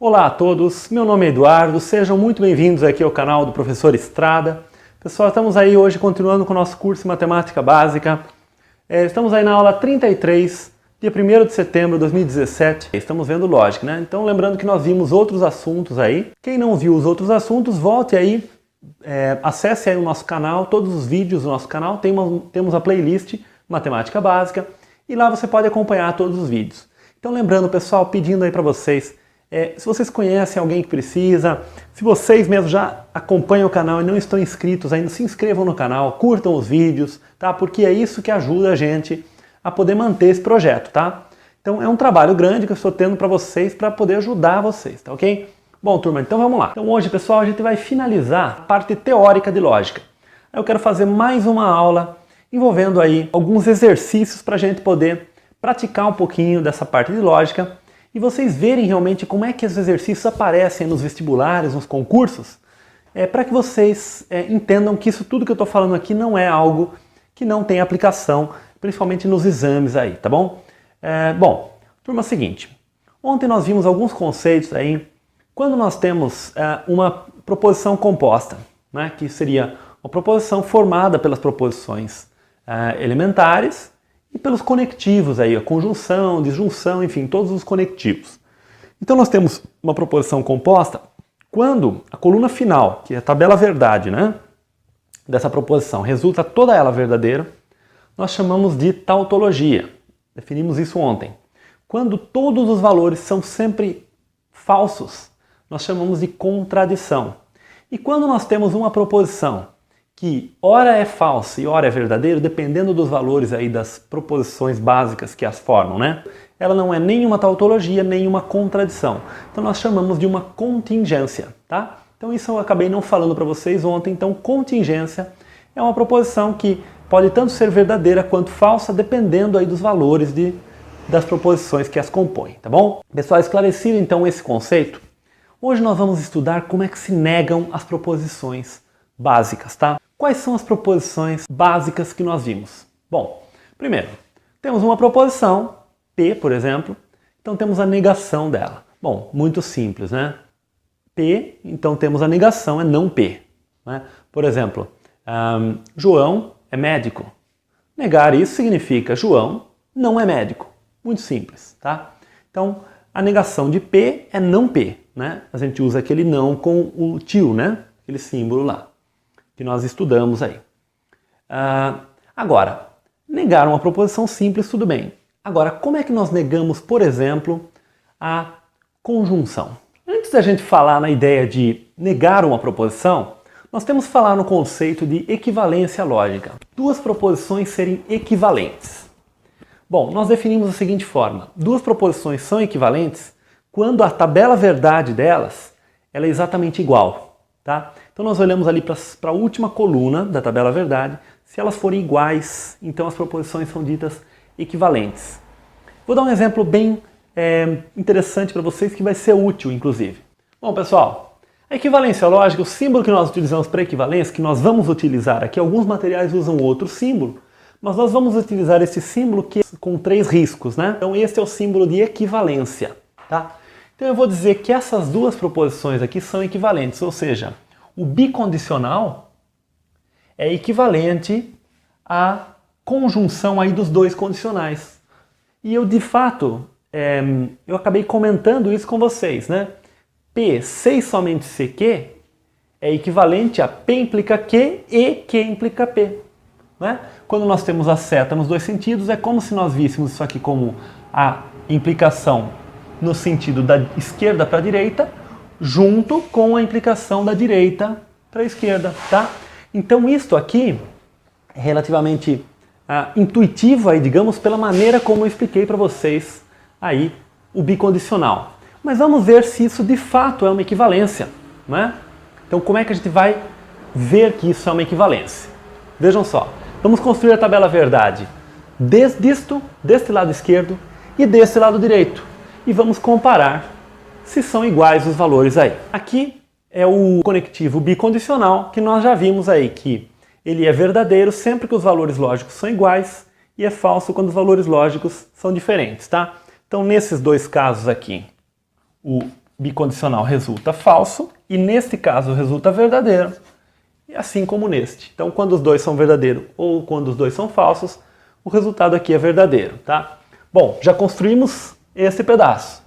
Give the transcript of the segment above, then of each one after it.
Olá a todos, meu nome é Eduardo, sejam muito bem-vindos aqui ao canal do Professor Estrada. Pessoal, estamos aí hoje continuando com o nosso curso de Matemática Básica. Estamos aí na aula 33, dia 1º de setembro de 2017. Estamos vendo lógica, né? Então lembrando que nós vimos outros assuntos aí. Quem não viu os outros assuntos, volte aí, acesse aí o nosso canal, todos os vídeos do nosso canal. Temos a playlist Matemática Básica e lá você pode acompanhar todos os vídeos. Então lembrando, pessoal, pedindo aí para vocês, se vocês conhecem alguém que precisa, se vocês mesmos já acompanham o canal e não estão inscritos ainda, se inscrevam no canal, curtam os vídeos, tá? Porque é isso que ajuda a gente a poder manter esse projeto, tá? Então é um trabalho grande que eu estou tendo para vocês, para poder ajudar vocês, tá ok? Bom, turma, então vamos lá. Então hoje, pessoal, a gente vai finalizar a parte teórica de lógica. Eu quero fazer mais uma aula envolvendo aí alguns exercícios para a gente poder praticar um pouquinho dessa parte de lógica e vocês verem realmente como é que esses exercícios aparecem nos vestibulares, nos concursos, para que vocês entendam que isso tudo que eu estou falando aqui não é algo que não tem aplicação, principalmente nos exames aí, tá bom? Bom, turma, é o seguinte, ontem nós vimos alguns conceitos aí, quando nós temos uma proposição composta, né, que seria uma proposição formada pelas proposições elementares, e pelos conectivos aí, a conjunção, disjunção, enfim, todos os conectivos. Então nós temos uma proposição composta quando a coluna final, que é a tabela verdade, né, dessa proposição, resulta toda ela verdadeira, nós chamamos de tautologia. Definimos isso ontem. Quando todos os valores são sempre falsos, nós chamamos de contradição. E quando nós temos uma proposição que ora é falso e ora é verdadeiro, dependendo dos valores aí das proposições básicas que as formam, né? Ela não é nem uma tautologia, nem uma contradição. Então nós chamamos de uma contingência, tá? Então isso eu acabei não falando para vocês ontem. Então contingência é uma proposição que pode tanto ser verdadeira quanto falsa, dependendo aí dos valores das proposições que as compõem, tá bom? Pessoal, esclarecido então esse conceito, hoje nós vamos estudar como é que se negam as proposições básicas, tá? Quais são as proposições básicas que nós vimos? Bom, primeiro, temos uma proposição, P, por exemplo, então temos a negação dela. Bom, muito simples, né? P, então temos a negação, é não P. Né? Por exemplo, João é médico. Negar isso significa João não é médico. Muito simples, tá? Então, a negação de P é não P, né? A gente usa aquele não com o til, né? Aquele símbolo lá que nós estudamos aí. Agora, negar uma proposição simples, tudo bem. Agora, como é que nós negamos, por exemplo, a conjunção? Antes da gente falar na ideia de negar uma proposição, nós temos que falar no conceito de equivalência lógica. Duas proposições serem equivalentes. Bom, nós definimos da seguinte forma. Duas proposições são equivalentes quando a tabela verdade delas ela é exatamente igual. Tá? Então nós olhamos ali para a última coluna da tabela verdade, se elas forem iguais, então as proposições são ditas equivalentes. Vou dar um exemplo bem interessante para vocês que vai ser útil, inclusive. Bom, pessoal, a equivalência lógica, o símbolo que nós utilizamos para equivalência, que nós vamos utilizar aqui, alguns materiais usam outro símbolo, mas nós vamos utilizar esse símbolo que é com 3 riscos, né? Então esse é o símbolo de equivalência, tá? Então eu vou dizer que essas duas proposições aqui são equivalentes, ou seja, o bicondicional é equivalente à conjunção aí dos dois condicionais. E eu, de fato, eu acabei comentando isso com vocês, né? P, C e somente CQ é equivalente a P implica Q e Q implica P. Né? Quando nós temos a seta nos dois sentidos, é como se nós víssemos isso aqui como a implicação no sentido da esquerda para a direita, junto com a implicação da direita para a esquerda, tá? Então isto aqui é relativamente intuitivo aí, digamos, pela maneira como eu expliquei para vocês aí o bicondicional. Mas vamos ver se isso de fato é uma equivalência, né? Então como é que a gente vai ver que isso é uma equivalência? Vejam só, vamos construir a tabela verdade deste lado esquerdo e deste lado direito. E vamos comparar se são iguais os valores aí. Aqui é o conectivo bicondicional que nós já vimos aí, que ele é verdadeiro sempre que os valores lógicos são iguais e é falso quando os valores lógicos são diferentes, tá? Então nesses dois casos aqui, o bicondicional resulta falso e neste caso resulta verdadeiro, e assim como neste. Então, quando os dois são verdadeiros ou quando os dois são falsos, o resultado aqui é verdadeiro, tá? Bom, já construímos esse pedaço.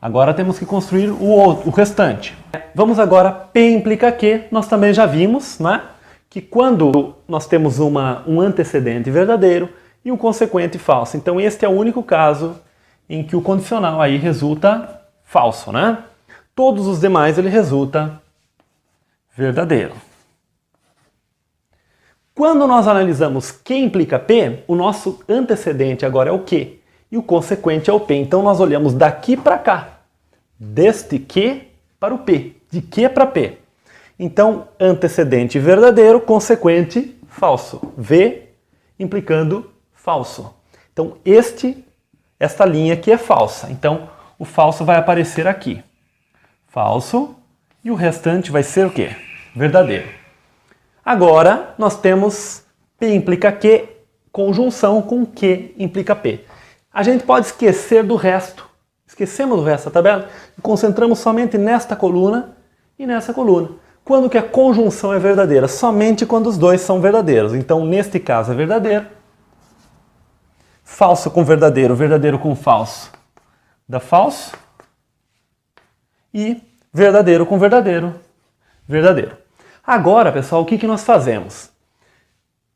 Agora temos que construir o restante. Vamos agora, P implica Q, nós também já vimos, né? Que quando nós temos um antecedente verdadeiro e um consequente falso. Então este é o único caso em que o condicional aí resulta falso, né? Todos os demais ele resulta verdadeiro. Quando nós analisamos Q implica P, o nosso antecedente agora é o Q e o consequente é o P. Então nós olhamos daqui para cá, deste Q para o P, de Q para P. Então antecedente verdadeiro, consequente falso. V implicando falso. Então esta linha aqui é falsa. Então o falso vai aparecer aqui. Falso e o restante vai ser o quê? Verdadeiro. Agora, nós temos P implica Q, conjunção com Q implica P. A gente pode esquecer do resto. Esquecemos do resto da tabela e concentramos somente nesta coluna e nessa coluna. Quando que a conjunção é verdadeira? Somente quando os dois são verdadeiros. Então, neste caso é verdadeiro. Falso com verdadeiro, verdadeiro com falso dá falso. E verdadeiro com verdadeiro, verdadeiro. Agora, pessoal, o que nós fazemos?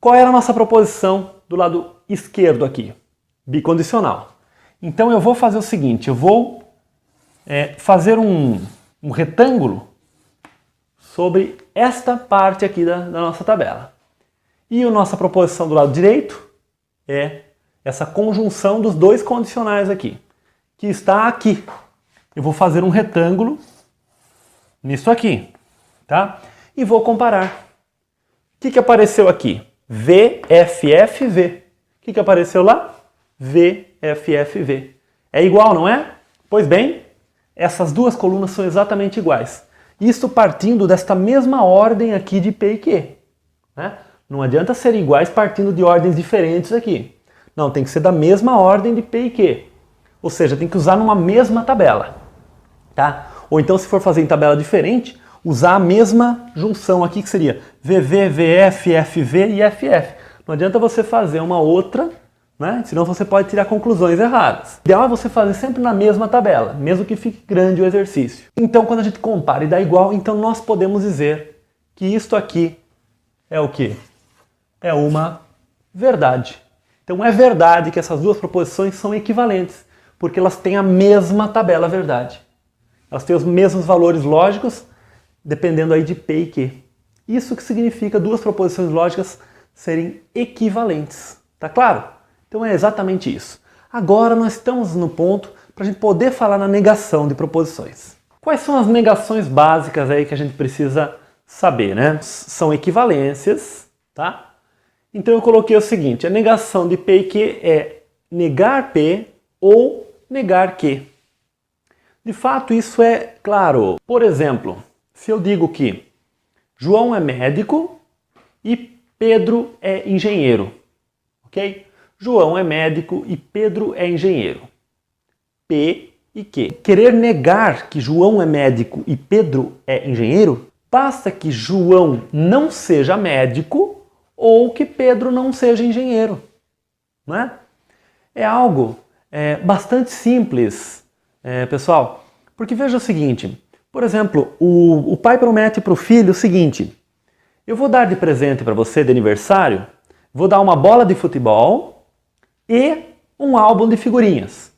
Qual era a nossa proposição do lado esquerdo aqui? Bicondicional. Então eu vou fazer o seguinte, eu vou fazer um retângulo sobre esta parte aqui da nossa tabela. E a nossa proposição do lado direito é essa conjunção dos dois condicionais aqui, que está aqui. Eu vou fazer um retângulo nisso aqui, tá? E vou comparar. O que apareceu aqui? VFFV. O que apareceu lá? VFFV. É igual, não é? Pois bem, essas duas colunas são exatamente iguais. Isso partindo desta mesma ordem aqui de P e Q. Né? Não adianta ser iguais partindo de ordens diferentes aqui. Não, tem que ser da mesma ordem de P e Q. Ou seja, tem que usar numa mesma tabela. Tá? Ou então, se for fazer em tabela diferente, usar a mesma junção aqui, que seria VV, VF, FV e FF. Não adianta você fazer uma outra, né? Senão você pode tirar conclusões erradas. O ideal é você fazer sempre na mesma tabela, mesmo que fique grande o exercício. Então, quando a gente compara e dá igual, então nós podemos dizer que isto aqui é o quê? É uma verdade. Então é verdade que essas duas proposições são equivalentes, porque elas têm a mesma tabela verdade. Elas têm os mesmos valores lógicos, dependendo aí de P e Q. Isso que significa duas proposições lógicas serem equivalentes. Tá claro? Então é exatamente isso. Agora nós estamos no ponto para a gente poder falar na negação de proposições. Quais são as negações básicas aí que a gente precisa saber, né? São equivalências, tá? Então eu coloquei o seguinte, a negação de P e Q é negar P ou negar Q. De fato, isso é claro. Por exemplo, se eu digo que João é médico e Pedro é engenheiro, ok? João é médico e Pedro é engenheiro. P e Q. Querer negar que João é médico e Pedro é engenheiro, basta que João não seja médico ou que Pedro não seja engenheiro. Não é? É algo bastante simples, pessoal, porque veja o seguinte, por exemplo, o pai promete para o filho o seguinte, eu vou dar de presente para você de aniversário, vou dar uma bola de futebol e um álbum de figurinhas.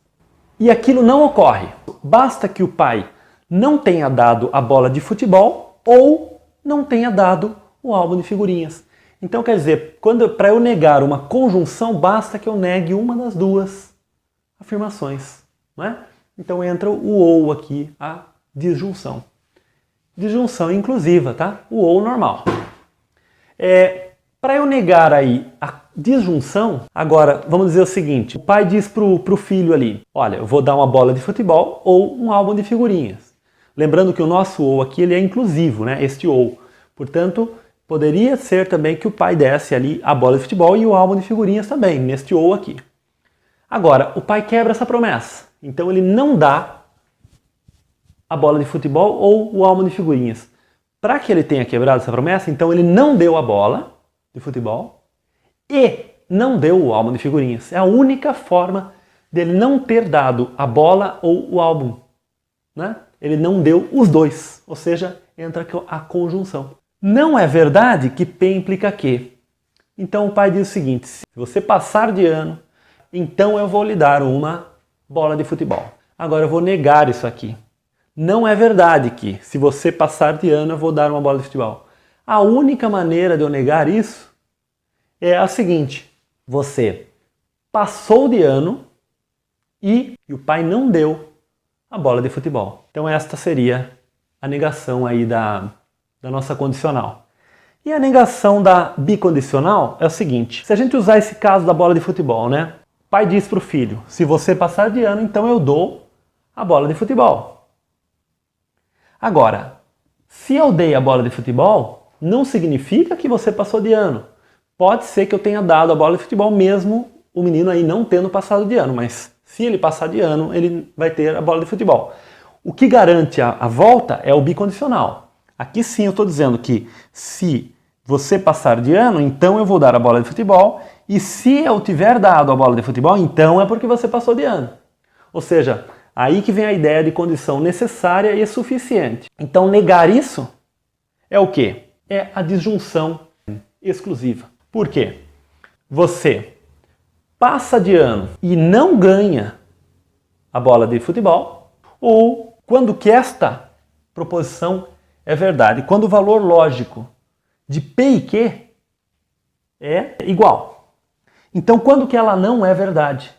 E aquilo não ocorre. Basta que o pai não tenha dado a bola de futebol ou não tenha dado o álbum de figurinhas. Então quer dizer, para eu negar uma conjunção, basta que eu negue uma das duas afirmações. Não é? Então entra o ou aqui, a disjunção. Disjunção inclusiva, tá? O ou normal. Para eu negar aí a disjunção, agora vamos dizer o seguinte, o pai diz pro filho ali, olha, eu vou dar uma bola de futebol ou um álbum de figurinhas. Lembrando que o nosso ou aqui ele é inclusivo, né? Este ou. Portanto, poderia ser também que o pai desse ali a bola de futebol e o álbum de figurinhas também, neste ou aqui. Agora, o pai quebra essa promessa. Então ele não dá a bola de futebol ou o álbum de figurinhas. Para que ele tenha quebrado essa promessa, então ele não deu a bola de futebol e não deu o álbum de figurinhas. É a única forma dele não ter dado a bola ou o álbum, né? Ele não deu os dois, ou seja, entra a conjunção. Não é verdade que P implica Q. Então o pai diz o seguinte: se você passar de ano, então eu vou lhe dar uma bola de futebol. Agora eu vou negar isso aqui. Não é verdade que, se você passar de ano, eu vou dar uma bola de futebol. A única maneira de eu negar isso é a seguinte: você passou de ano e o pai não deu a bola de futebol. Então esta seria a negação aí da nossa condicional. E a negação da bicondicional é o seguinte: se a gente usar esse caso da bola de futebol, né? O pai diz para o filho: se você passar de ano, então eu dou a bola de futebol. Agora, se eu dei a bola de futebol, não significa que você passou de ano. Pode ser que eu tenha dado a bola de futebol mesmo o menino aí não tendo passado de ano, mas se ele passar de ano, ele vai ter a bola de futebol. O que garante a volta é o bicondicional. Aqui sim eu estou dizendo que se você passar de ano, então eu vou dar a bola de futebol, e se eu tiver dado a bola de futebol, então é porque você passou de ano. Ou seja, aí que vem a ideia de condição necessária e suficiente. Então negar isso é o quê? É a disjunção exclusiva. Por quê? Você passa de ano e não ganha a bola de futebol, ou quando que esta proposição é verdade, quando o valor lógico de P e Q é igual. Então quando que ela não é verdade?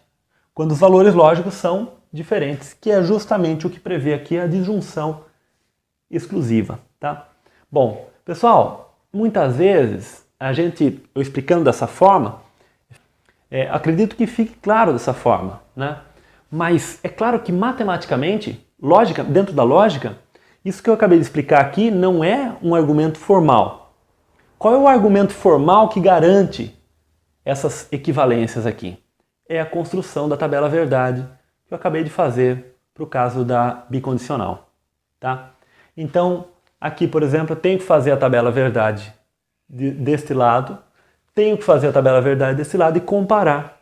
Quando os valores lógicos são diferentes, que é justamente o que prevê aqui a disjunção exclusiva, tá? Bom, pessoal, muitas vezes eu explicando dessa forma, acredito que fique claro dessa forma, né? Mas é claro que matematicamente, dentro da lógica, isso que eu acabei de explicar aqui não é um argumento formal. Qual é o argumento formal que garante essas equivalências aqui? É a construção da tabela verdade que eu acabei de fazer para o caso da bicondicional, tá? Então, aqui, por exemplo, eu tenho que fazer a tabela verdade deste lado, tenho que fazer a tabela verdade desse lado e comparar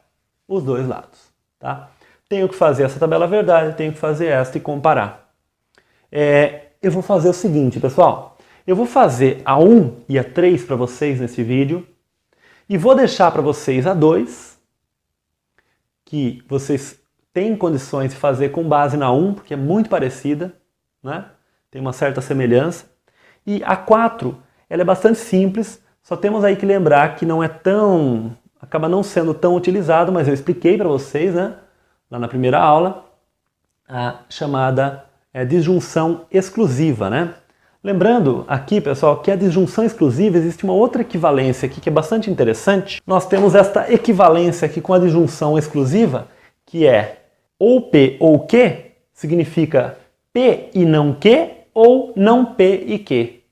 os dois lados, tá? Tenho que fazer essa tabela verdade, tenho que fazer esta e comparar. Eu vou fazer o seguinte, pessoal. Eu vou fazer a 1 e a 3 para vocês nesse vídeo e vou deixar para vocês a 2, que vocês têm condições de fazer com base na 1, porque é muito parecida, né? Tem uma certa semelhança. E a 4, ela é bastante simples, só temos aí que lembrar que não é acaba não sendo tão utilizado, mas eu expliquei para vocês, né, lá na primeira aula, a chamada disjunção exclusiva, né? Lembrando aqui, pessoal, que a disjunção exclusiva existe uma outra equivalência aqui que é bastante interessante. Nós temos esta equivalência aqui com a disjunção exclusiva, que é ou P ou Q, significa P e não Q, ou não P e Q,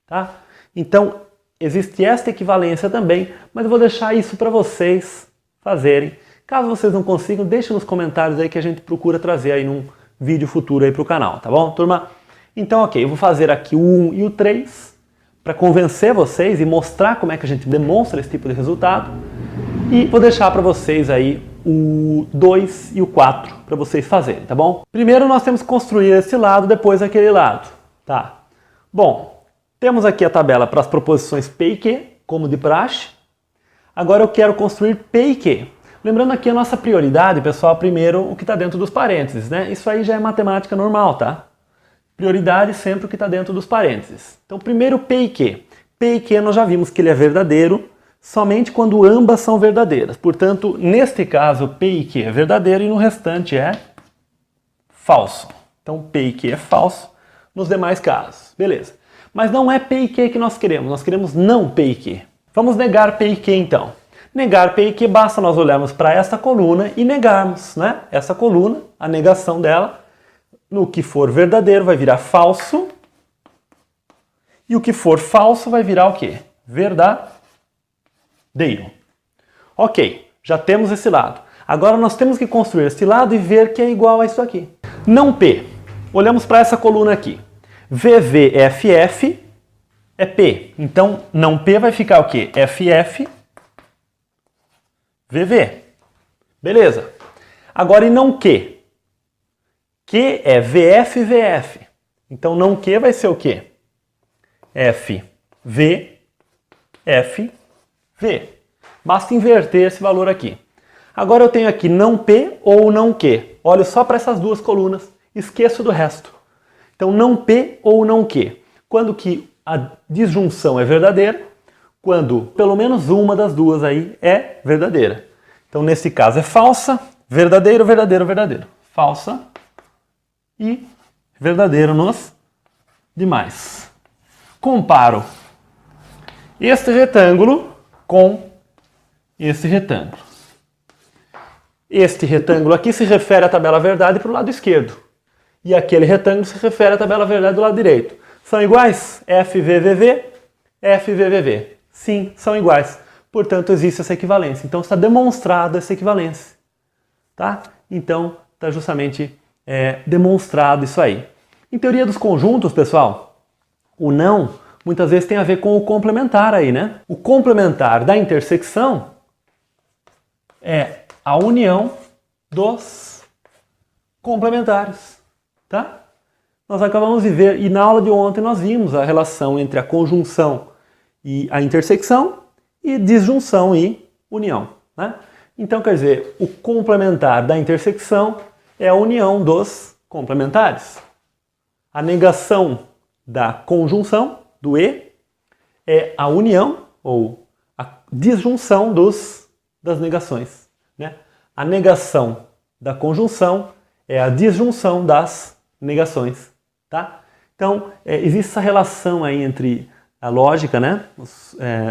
tá? Então, existe esta equivalência também, mas eu vou deixar isso para vocês fazerem. Caso vocês não consigam, deixe nos comentários aí que a gente procura trazer aí num vídeo futuro aí para o canal, tá bom, turma? Então, ok, eu vou fazer aqui o 1 e o 3 para convencer vocês e mostrar como é que a gente demonstra esse tipo de resultado. E vou deixar para vocês aí o 2 e o 4 para vocês fazerem, tá bom? Primeiro nós temos que construir esse lado, depois aquele lado, tá? Bom, temos aqui a tabela para as proposições P e Q, como de praxe. Agora eu quero construir P e Q. Lembrando aqui a nossa prioridade, pessoal, primeiro o que está dentro dos parênteses, né? Isso aí já é matemática normal, tá? Prioridade sempre o que está dentro dos parênteses. Então primeiro P e Q. P e Q nós já vimos que ele é verdadeiro somente quando ambas são verdadeiras. Portanto, neste caso P e Q é verdadeiro e no restante é falso. Então P e Q é falso nos demais casos. Beleza. Mas não é P e Q que nós queremos não P e Q. Vamos negar P e Q então. Negar P e Q basta nós olharmos para esta coluna e negarmos, né? Essa coluna, a negação dela, no que for verdadeiro vai virar falso, e o que for falso vai virar o quê? Verdadeiro. Ok, já temos esse lado. Agora nós temos que construir esse lado e ver que é igual a isso aqui. Não P. olhamos para essa coluna aqui. VVFF é P. Então, não P vai ficar o quê? FF, VV. Beleza. Agora, e não Q? Q é VF, VF. Então, não Q vai ser o quê? F, V, F, V. Basta inverter esse valor aqui. Agora eu tenho aqui não P ou não Q. Olho só para essas duas colunas, esqueço do resto. Então, não P ou não Q. Quando que a disjunção é verdadeira? Quando pelo menos uma das duas aí é verdadeira. Então, nesse caso é falsa, verdadeiro, verdadeiro, verdadeiro. Falsa e verdadeiro nos demais. Comparo este retângulo com este retângulo. Este retângulo aqui se refere à tabela verdade para o lado esquerdo. E aquele retângulo se refere à tabela verdade do lado direito. São iguais? FVVV, FVVV. Sim, são iguais. Portanto, existe essa equivalência. Então, está demonstrada essa equivalência. Tá? Então, está justamente demonstrado isso aí. Em teoria dos conjuntos, pessoal, o não muitas vezes tem a ver com o complementar aí, né? O complementar da intersecção é a união dos complementares, tá? Nós acabamos de ver, e na aula de ontem nós vimos a relação entre a conjunção e a intersecção, e disjunção e união, né? Então, quer dizer, o complementar da intersecção é a união dos complementares. A negação da conjunção, do E, é a união ou a disjunção das negações, né? A negação da conjunção é a disjunção das negações, tá? Então, existe essa relação aí entre a lógica, né?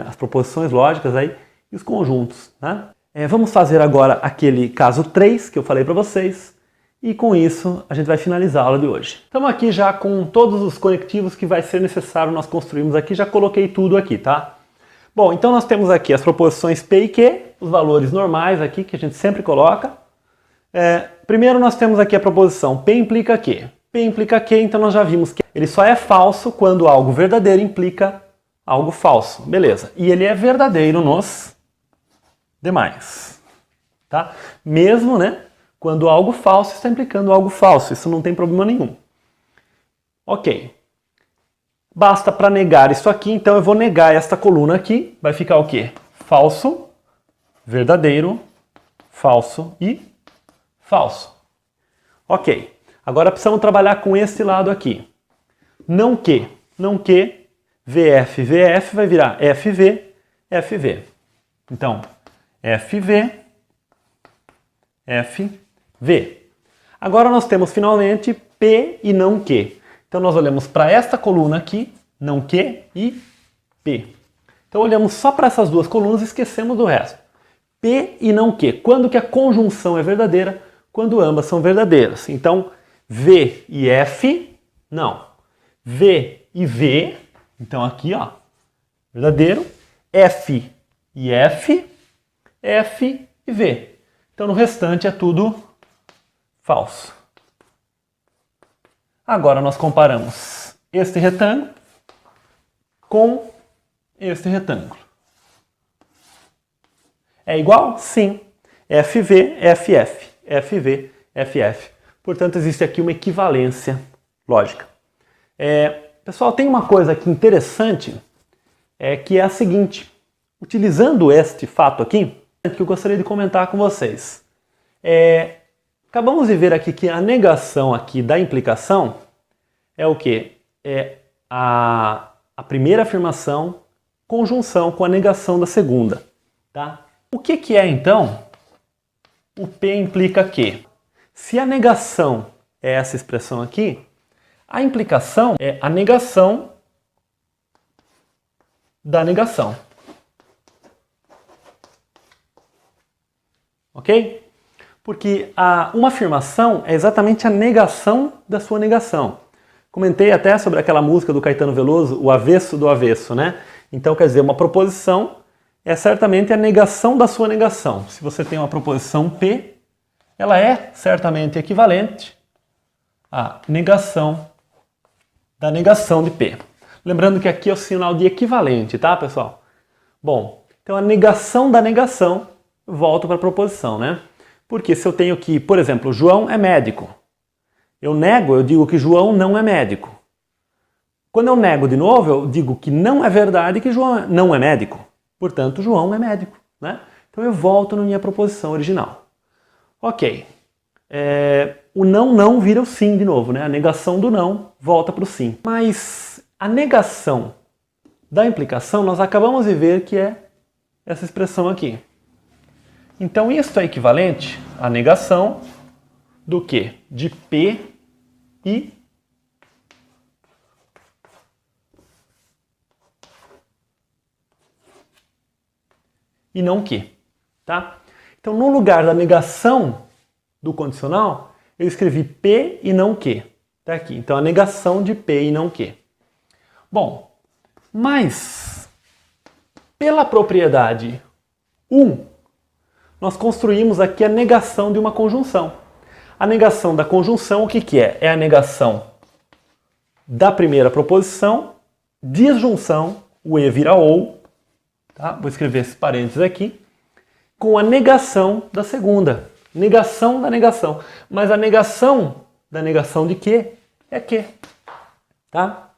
As proposições lógicas aí e os conjuntos, né? Vamos fazer agora aquele caso 3 que eu falei para vocês e com isso a gente vai finalizar a aula de hoje. Estamos aqui já com todos os conectivos que vai ser necessário nós construirmos aqui, já coloquei tudo aqui, tá? Bom, então nós temos aqui as proposições P e Q, os valores normais aqui que a gente sempre coloca. Primeiro nós temos aqui a proposição P implica Q. P implica Q, então nós já vimos que ele só é falso quando algo verdadeiro implica algo falso. Beleza. E ele é verdadeiro nos demais. Tá? Mesmo, né, quando algo falso está implicando algo falso. Isso não tem problema nenhum. Ok. Basta para negar isso aqui, então eu vou negar esta coluna aqui. Vai ficar o quê? Falso, verdadeiro, falso e falso. Ok. Agora precisamos trabalhar com este lado aqui. Não que, VF, VF vai virar FV, FV. Então, FV, FV. Agora nós temos finalmente P e não Q. Então nós olhamos para esta coluna aqui, não Q e P. Então olhamos só para essas duas colunas e esquecemos do resto. P e não Q. Quando que a conjunção é verdadeira? Quando ambas são verdadeiras. Então, V e F, não. V e V, então aqui, ó, verdadeiro. F e F, F e V. Então no restante é tudo falso. Agora nós comparamos este retângulo com este retângulo. É igual? Sim. FV, FF, FV, FF. Portanto, existe aqui uma equivalência lógica. Pessoal, tem uma coisa aqui interessante, que é a seguinte. Utilizando este fato aqui, que eu gostaria de comentar com vocês. Acabamos de ver aqui que a negação aqui da implicação é o quê? É a primeira afirmação, conjunção com a negação da segunda. Tá? O que é, então, o P implica Q? Se a negação é essa expressão aqui, a implicação é a negação da negação. Ok? Porque uma afirmação é exatamente a negação da sua negação. Comentei até sobre aquela música do Caetano Veloso, o avesso do avesso, né? Então, quer dizer, uma proposição é certamente a negação da sua negação. Se você tem uma proposição P, ela é certamente equivalente a negação da negação de P. Lembrando que aqui é o sinal de equivalente, tá, pessoal? Bom, então a negação da negação, volto para a proposição, né? Porque se eu tenho que, por exemplo, João é médico. Eu nego, eu digo que João não é médico. Quando eu nego de novo, eu digo que não é verdade que João não é médico. Portanto, João é médico, né? Então eu volto na minha proposição original. Ok. O não vira o sim de novo, né? A negação do não volta para o sim. Mas a negação da implicação nós acabamos de ver que é essa expressão aqui. Então isto é equivalente à negação do quê? De P e não que, tá? Então no lugar da negação do condicional, eu escrevi P e não que. Tá aqui. Então a negação de P e não que. Bom, mas pela propriedade 1, nós construímos aqui a negação de uma conjunção. A negação da conjunção, o que que é? É a negação da primeira proposição, disjunção, o E vira OU, tá? Vou escrever esses parênteses aqui, com a negação da segunda. Negação da negação. Mas a negação da negação de que é que, tá?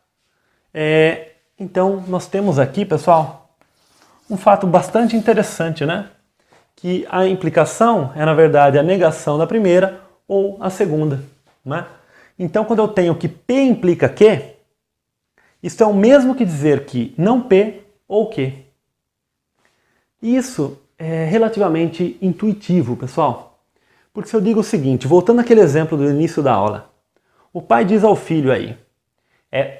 Então, nós temos aqui, pessoal, um fato bastante interessante, né? Que a implicação é, na verdade, a negação da primeira ou a segunda, né? Então, quando eu tenho que P implica que, isso é o mesmo que dizer que não P ou que. Isso é relativamente intuitivo, pessoal. Porque se eu digo o seguinte, voltando àquele exemplo do início da aula, o pai diz ao filho aí,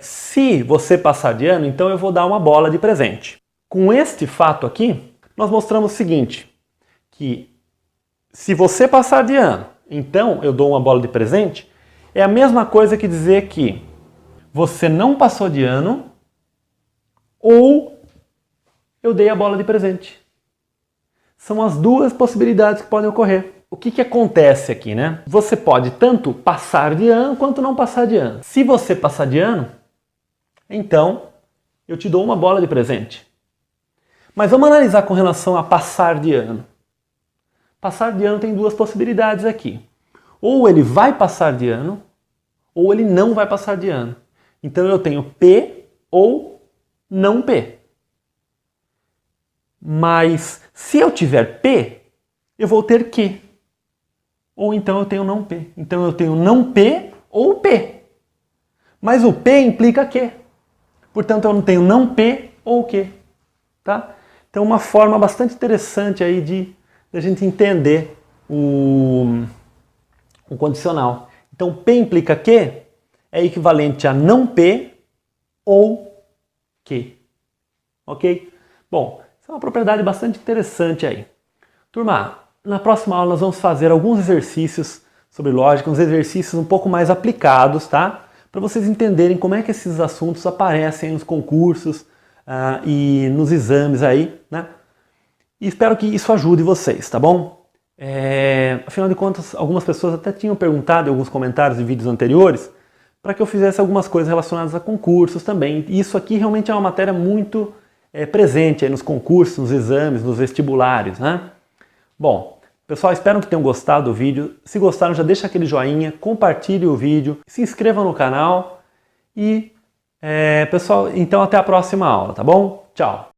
se você passar de ano, então eu vou dar uma bola de presente. Com este fato aqui, nós mostramos o seguinte, que se você passar de ano, então eu dou uma bola de presente, é a mesma coisa que dizer que você não passou de ano ou eu dei a bola de presente. São as duas possibilidades que podem ocorrer. O que acontece aqui, né? Você pode tanto passar de ano quanto não passar de ano. Se você passar de ano, então eu te dou uma bola de presente. Mas vamos analisar com relação a passar de ano. Passar de ano tem duas possibilidades aqui. Ou ele vai passar de ano, ou ele não vai passar de ano. Então eu tenho P ou não P. Mas se eu tiver P, eu vou ter que. Ou então eu tenho não P. Então eu tenho não P ou P. Mas o P implica que. Portanto, eu não tenho não P ou que. Tá? Então, uma forma bastante interessante aí de a gente entender o condicional. Então, P implica que é equivalente a não P ou que. Ok? Bom, essa é uma propriedade bastante interessante aí. Turma, na próxima aula nós vamos fazer alguns exercícios sobre lógica, uns exercícios um pouco mais aplicados, tá? Para vocês entenderem como é que esses assuntos aparecem nos concursos e nos exames aí, né? E espero que isso ajude vocês, tá bom? Afinal de contas, algumas pessoas até tinham perguntado em alguns comentários de vídeos anteriores para que eu fizesse algumas coisas relacionadas a concursos também. E isso aqui realmente é uma matéria muito presente aí nos concursos, nos exames, nos vestibulares, né? Bom, pessoal, espero que tenham gostado do vídeo. Se gostaram, já deixa aquele joinha, compartilhe o vídeo, se inscreva no canal e, pessoal, então até a próxima aula, tá bom? Tchau!